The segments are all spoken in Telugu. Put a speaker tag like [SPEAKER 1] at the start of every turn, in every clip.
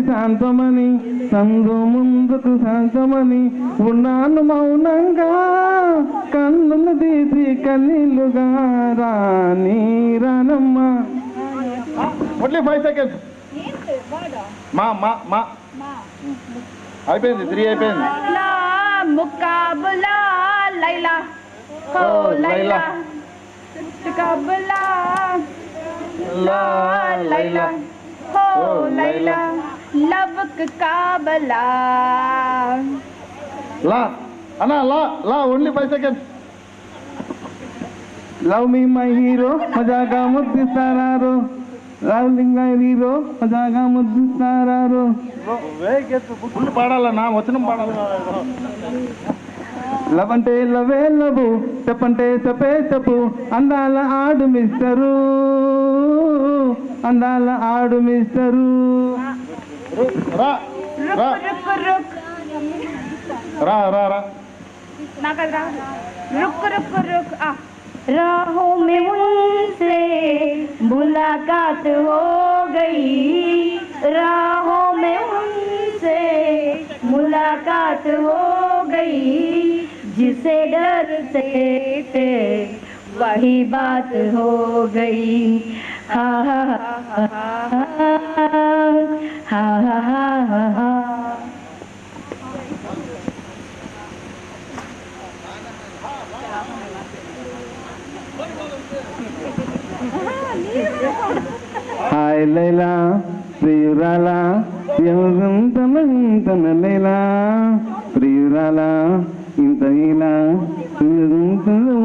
[SPEAKER 1] శాంతమని సందు ముందుకు శాంతమని ఉన్నాను మౌనంగా కన్నులు తీసి కన్నీళ్ళుగా రాని రానమ్మ.
[SPEAKER 2] Only 5 seconds. మా మా మా అయిపోయింది 3 అయిపోయింది.
[SPEAKER 3] ముకాబలా లైలా ఓ లైలా ముకాబలా లైలా ఓ లైలా లవ్క్ కాబలా.
[SPEAKER 2] లా అన్నా లా only 5 seconds.
[SPEAKER 1] Love me my hero మజాగా ముద్దిస్తారారు లవ్లింగ్ మై హీరో మజాగా ముద్దిస్తారారు.
[SPEAKER 2] ఫుల్ పాడాలన్నా వచనం పాడాలి.
[SPEAKER 1] లవ్ అంటే లవే లవ్ చెప్పంటే చెప్పే చెప్పు అందాల ఆడు మిస్టరు అందాల ఆడు మిస్టరు.
[SPEAKER 2] రా రా రా రా రా
[SPEAKER 3] रुक रुक रुक आ राहों में उनसे मुलाकात हो गई राहों में उनसे मुलाकात हो गई जिसे डरते थे वही बात हो गई. हा हा हा हा हा हा हा.
[SPEAKER 1] హాయ్ లైలా ప్రియురాలా తన లైలా ప్రియురాలా ఇంత ఇలా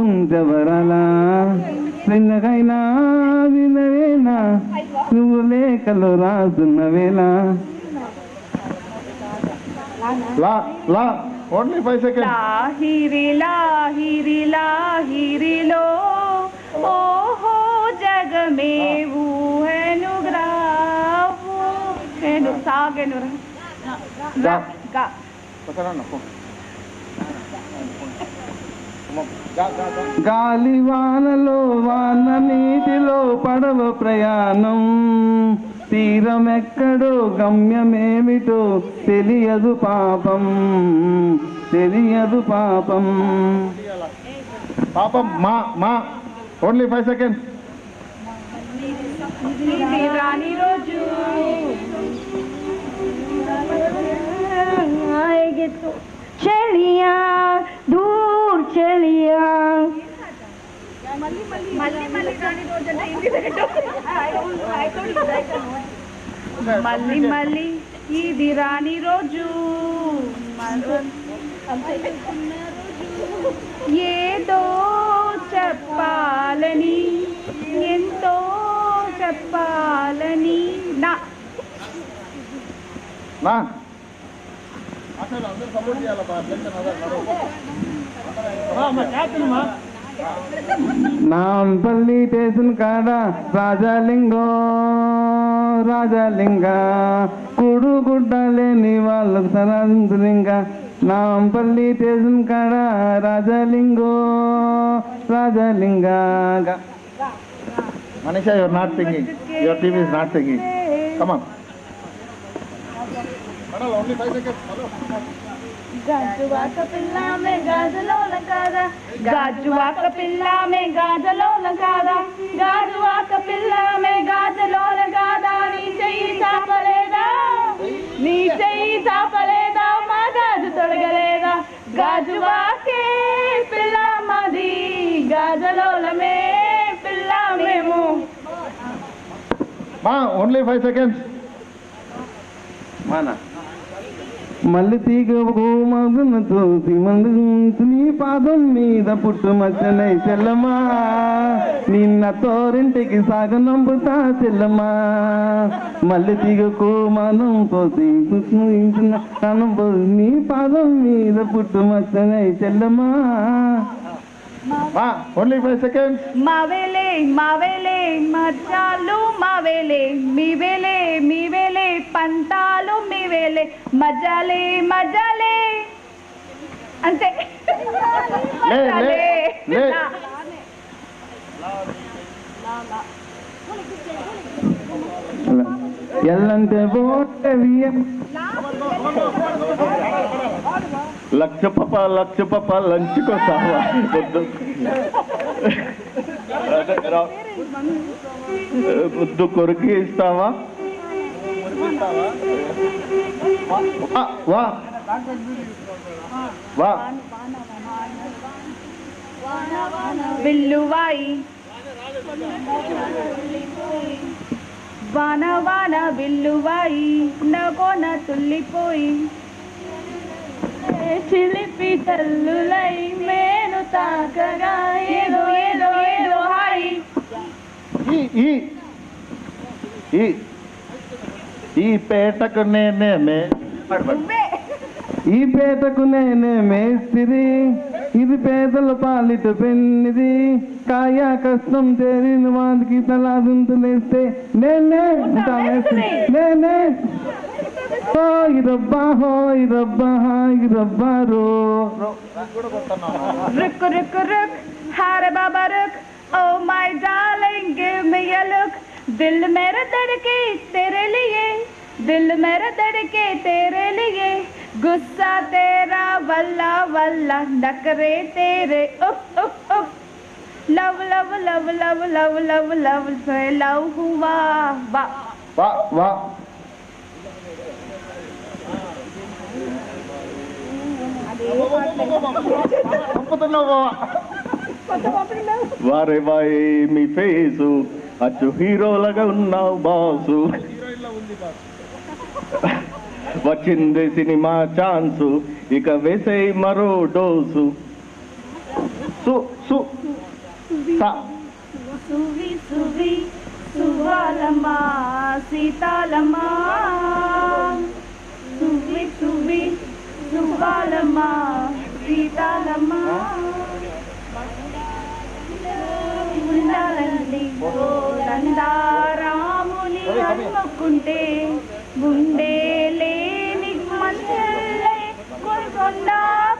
[SPEAKER 1] ఉంచవరాలా చిన్నకైనా వినవేనా నువ్వు లేఖలు రాసున్నవేళ.
[SPEAKER 2] లా లా ఓన్లీ 5 seconds.
[SPEAKER 3] లాహిరి లాహిరి లాహిరి లో ఓహో జగ మేవు హెనుగ్రావు హెను సాగెను
[SPEAKER 2] గా
[SPEAKER 3] గా
[SPEAKER 1] గాలి వానలో వాన నీటిలో పడవ ప్రయాణం తీరమెక్కడో గమ్యమేమిటో తెలియదు పాపం తెలియదు పాపం.
[SPEAKER 2] పాపం మా మా ఓన్లీ 5 seconds.
[SPEAKER 3] రాని రోజు आएगे तो चलिया दूर चलिया మళ్ళీ మళ్ళీ ఇది రాని రోజు ఏదో చెప్పాలని ఎంతో చెప్పాలని నా
[SPEAKER 1] నాంపల్లి స్టేషన్ కాడ రాజాలింగో రాజాలింగ కుడుగుడ్డలేని వాళ్ళకు సరందులింగ నాంపల్లి స్టేషన్ కాడ రాజాలింగో రాజాలింగ.
[SPEAKER 2] Manisha, you are not singing. Your team is not singing. Come on. Only 5 seconds.
[SPEAKER 3] గాజువా కపిల్లా మే గాజలో లంకాదా గాజువా కపిల్లా మే గాజలో లంకాదా గాజువా కపిల్లా మే గాజలో లంకాదా నీ చెయ్యి చాపలేదా నీ చెయ్యి చాపలేదా మా గాజు తొడగలేదా గాజువాకే పిల్ల మాది గాజలోలమే పిల్ల మేము.
[SPEAKER 2] Ma, only 5 seconds.
[SPEAKER 1] మన మళ్ళీ తీగకు మగున తోసి మందు నీ పాదం మీద పుట్టు మచ్చనై చెల్లమ్మా నిన్న తోరింటికి సాగనంపుతా చెల్లమ్మా మళ్ళీ తీగకు మనం తోసి నీ పాదం మీద పుట్టు మచ్చనై చెల్లమ్మా.
[SPEAKER 2] Ma, only 5 seconds.
[SPEAKER 3] మావేలే మావేలే మచ్చాలు మావేలే మీవేలే పంతాలు మీవేలే మజాలే మజాలే అంతే.
[SPEAKER 2] లే
[SPEAKER 1] అలా ఎల్లంటే ఓటే
[SPEAKER 2] లక్ష పప్ప లంచుకొస్తావా ముద్దు కొరికి ఇస్తావా వా వా
[SPEAKER 3] విల్లువాయి వాన వాన విల్లువాయి నగోన తుల్లిపోయి చిలిపి తల్లులై మేను తాకగా ఏదో ఏదో ఏదో హాయి.
[SPEAKER 2] ఈ పేటకు నేనేమే
[SPEAKER 1] ఈ పేటకు నేనే మేస్తిరి ఇది పేదల పాలిట పెన్నిది కాయా కష్టం తేరిన వానికి తలాదుంతులేస్తే నేనే నేనే హోయ్ రబ్బా రో
[SPEAKER 3] रुक रुक रुक हारे बाबा रुक oh my darling give me a look दिल मेरा धड़के तेरे लिए दिल मेरा धड़के तेरे लिए गुस्सा तेरा वल्ला वल्ला नखरे तेरे उफ उफ उफ love love love love love love love से लव हुआ वाह
[SPEAKER 2] వా వా వారే వాయే మీ ఫేసు అచ్చు హీరోలాగా ఉన్నావు బాసు వచ్చింది సినిమా ఛాన్సు ఇక వేసే మరో డోసు సు సు సా
[SPEAKER 3] సువి సువి సువాలమ్మా సీతాలమ్మా సువి సువి సువాలమ్మా సీతాలమ్మా ఉండాలండి నందారాముని హనుమకుంటే గుండె లేని మనుషులే కొల్కొండ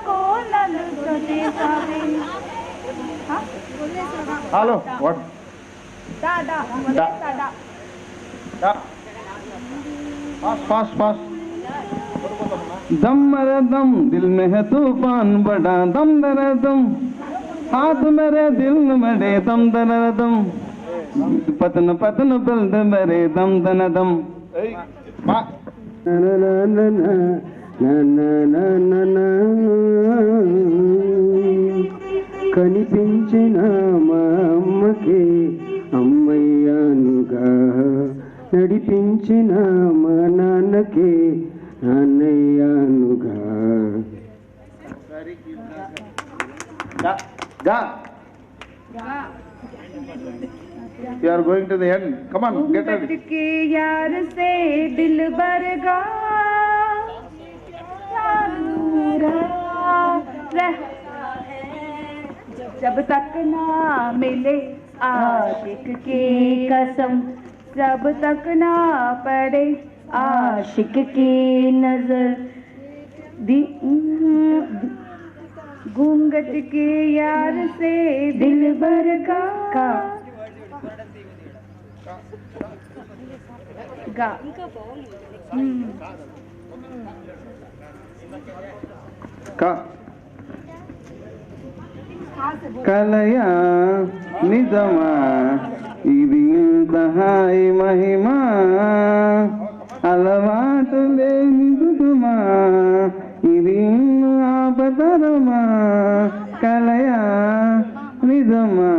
[SPEAKER 3] కోనలు కొట్టేసావే.
[SPEAKER 2] హలో వాట్
[SPEAKER 3] దాదా దాదా
[SPEAKER 2] ఫాస్ట్ ఫాస్ట్
[SPEAKER 1] दम मेरे दम दिल में है तूफान बड़ा दम दर दम हाथ मेरे दिल मेरे दम दर दम पतन पतन बल्द मेरे दम दन दम
[SPEAKER 4] కనిపించిన మా అమ్మకి అమ్మయ్యానుగా నడిపించిన మా నాన్నకి నాన్నయ్యానుగా.
[SPEAKER 2] You are going to the end. Come on, get ready.
[SPEAKER 3] के यार से दिल बरगा जब तक ना मिले आशिक की कसम जब तक ना पड़े आशिक की नजर घूंघट के यार से दिल भर का गा
[SPEAKER 2] का
[SPEAKER 1] కలయా నిజమా ఇది సహాయ మహిమా అలవాటు లేని దుమా ఇది ఆపదరమా కలయా నిజమా.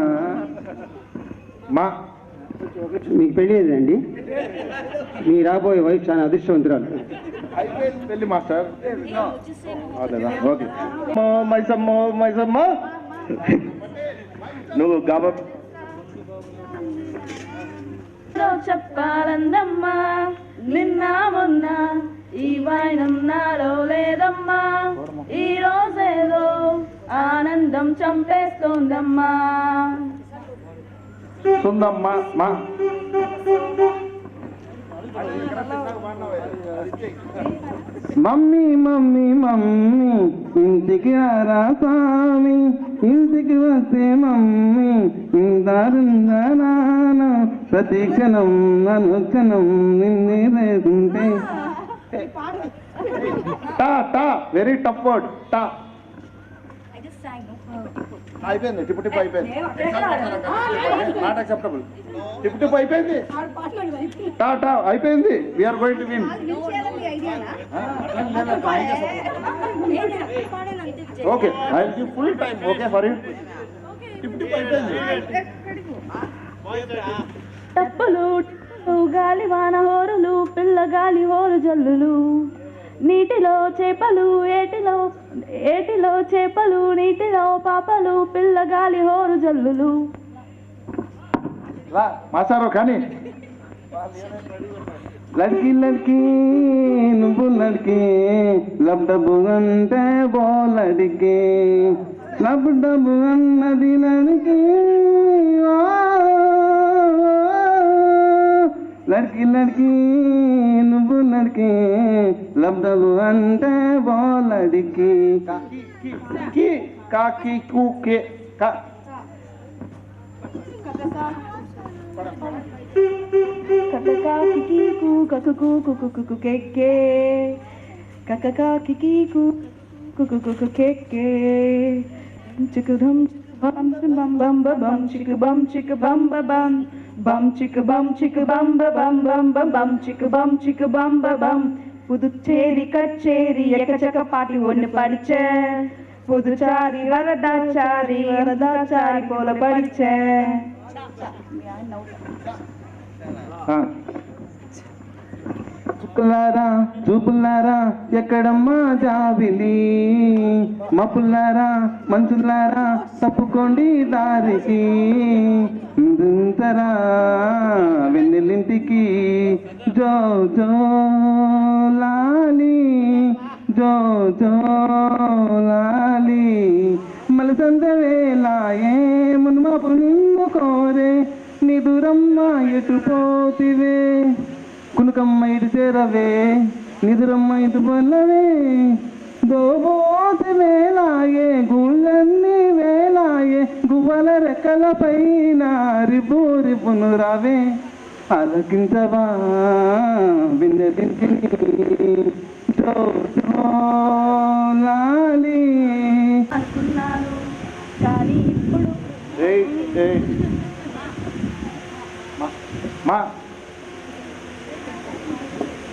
[SPEAKER 2] మా
[SPEAKER 4] మీకు పెళ్ళి అయిందండి? మీ రాబోయే వైఫ్ చాలా అదృష్టవంతురాలు.
[SPEAKER 2] అయిపోయింది పెళ్ళి మాస్టర్. అదేనా ఓకే. మైసమ్మ నువ్వు కాబట్టి
[SPEAKER 3] చెప్పాలందమ్మా నిన్న మొన్న ఈ వైనం నాలో లేదమ్మా ఈ రోజేదో ఆనందం చంపేస్తోందమ్మా.
[SPEAKER 2] సుందమ్మ మా
[SPEAKER 1] మమ్మీ మమ్మీ మమ్మీ ఇంటికి రారా స్వామి ఇంటికి వస్తే మమ్మీ ఇందారుందా నాన్న ప్రతి క్షణం అనుక్షణం నిన్నే లేకుంటే
[SPEAKER 2] టా టా వెరీ టఫ్ వర్డ్ టా అయిపోయింది టిప్ టిప్ అయిపోయింది నాట్ అక్సెప్టబుల్ టిప్ టిప్ అయిపోయింది టా టా అయిపోయింది we're going to win okay I will give full time okay for you tip tip అయిపోయింది
[SPEAKER 3] టప్పులు గాలి వాన హోరులు పిల్లగాలి హోరు జల్లులు నీటిలో చేపలు ఏటిలో చేపలు నీటిలో పాపలు పిల్లగాలి హోరు జల్లులు.
[SPEAKER 2] రా మాసారో కానీ
[SPEAKER 1] లడ్కి లడ్కి నువ్వు లడ్కి లబ్ డబ్బు అంటే బో లడికి లబ్ డబ్బు అన్నది లడికి లడ్కి లడ్కి నువ్వు లడ్కి లబ్ డబ్బు అంటే బో లడికి
[SPEAKER 2] కి కాకి కూకే కా
[SPEAKER 3] కకకా కికీకు కకుకు కుకుకు కెక్కే కకకా కికీకు కుకుకు కెక్కే చికుధం బం బం బం బం చిక్ బం బం చిక్ బం చిక్ బం బం బం చిక్ బం బం புதுச்சேரி கச்சேரி எக்கச்சக்க பாட்டி ஒண்ணு படிச்ச புதுச்சாரி வரதாச்சாரி போல படிச்ச.
[SPEAKER 1] చుక్కులారా చూపులారా ఎక్కడమ్మా జాబిలి మపుల్లారా మంచులారా తప్పుకోండి దారికి ఇంతరా వెన్నెలింటికి జో జో లాలి జో జో లాలి మలసంద వేలాయే మున్మాపు నిన్ను కోరే నిదురమ్మ ఎటు పోతివే కునుకమ్మ ఇటు చేరవే నిదురమ్మ ఇటు పొల్లవే దోబోతి వేలాయే గుళ్ళన్నీ వేలాయే గువ్వల రెక్కల పైన రిబు రిబును రావే ఆలకించవా విన్నెలింటిని జో జో లాలి
[SPEAKER 3] అనుకున్నాను కానీ ఇప్పుడు
[SPEAKER 2] ఏయ్ ఏయ్ మా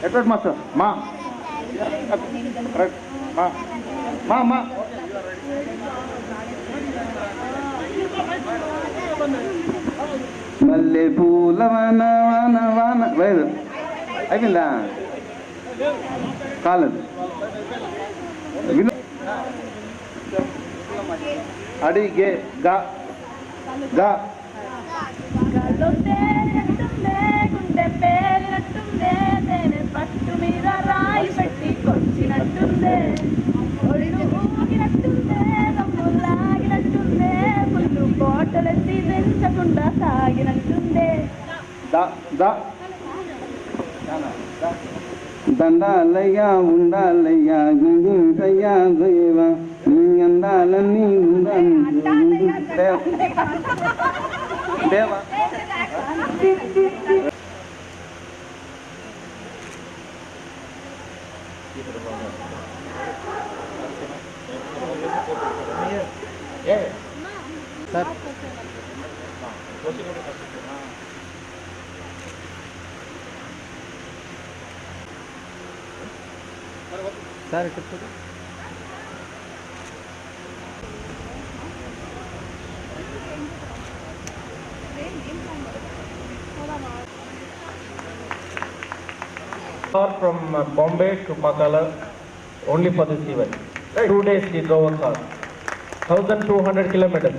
[SPEAKER 2] ఎక్కడ మాస్టర్ మా కరెక్ట్ మా మా మా
[SPEAKER 1] మల్లె పూల వాన వాన వాన లేదు అయిపోయిందా కాలేదు
[SPEAKER 2] అడిగే గా గా
[SPEAKER 3] గాల్లోంటే ఎట్టుందే గుండె పేలినట్టుందే నేను పట్టు మీద రాయి పెట్టి కొచ్చినట్టుందే ఒళ్ళు ఊగినట్టుందే దమ్ము లాగినట్టుందే పుల్లు కోటలెత్తి దించకుండా సాగినట్టుందే.
[SPEAKER 2] దా దా
[SPEAKER 1] దండాలయ్యా ఉండాలయ్యా గుంజయ్యా దేవా నీ అందాలన్నీ దేవా
[SPEAKER 2] సార్ సార్ చెప్తారు
[SPEAKER 5] from Bombay to Pakala only for this event. 2 days he drove a car. 1,200 kilometers.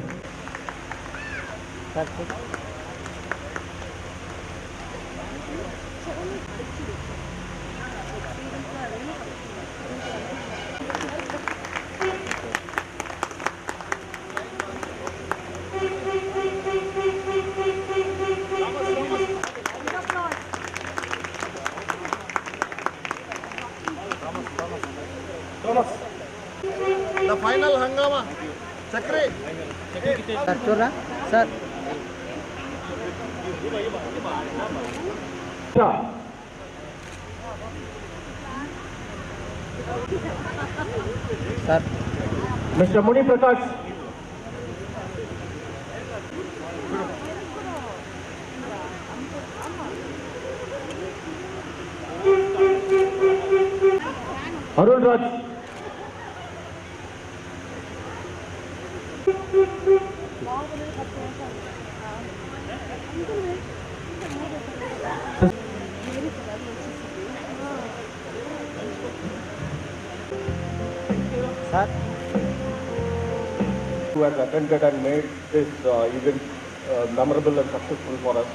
[SPEAKER 2] The final hangama.
[SPEAKER 4] Sir చూడరా sir sir
[SPEAKER 5] Mr. Muni Prakash. Arun Raj.
[SPEAKER 4] Sir
[SPEAKER 5] Who has attended and made this event memorable and successful for us.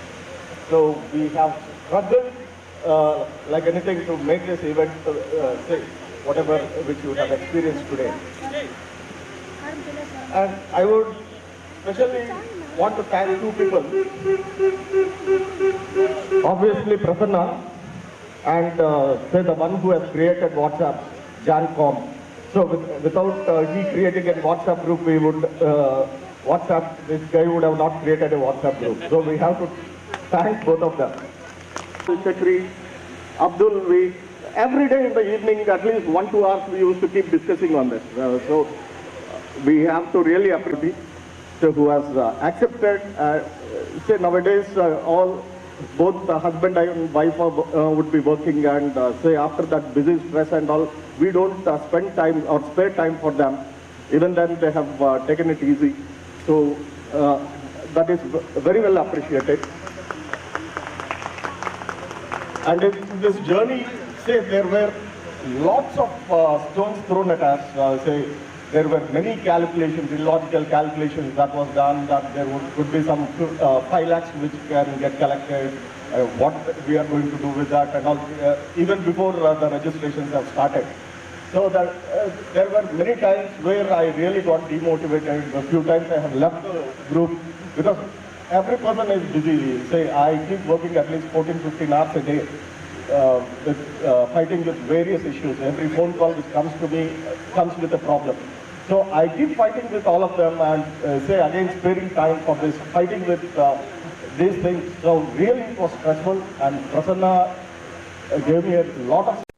[SPEAKER 5] So we have struggled like anything to make this event say whatever which you have experienced today. And I would especially want to thank two people. Obviously Prasanna and say the one who has created WhatsApp, Jancom. So without he creating a WhatsApp group, we would WhatsApp. This guy would have not created a WhatsApp group. So we have to thank both of them. Secretary Abdul, we every day in the evening, at least 1-2 hours, we used to keep discussing on this. So we have to really appreciate who has accepted. Say nowadays, both the husband and wife would be working, and say after that busy stress and all, we don't spend time or spare time for them. Even then, they have taken it easy. So that is very well appreciated. And in this journey, say there were lots of stones thrown at us. Say there were many calculations, illogical calculations that was done, that there could be some 5 lakhs which can get collected, what we are going to do with that and all, even before the registrations have started. So that there were many times where I really got demotivated. A few times I have left the group because every person is busy. Say I keep working at least 14-15 hours a day with fighting with various issues. Every phone call which comes to me comes with a problem. So I keep fighting with all of them and say again sparing time for this, fighting with these things. So really it was stressful, and Prasanna gave me a lot of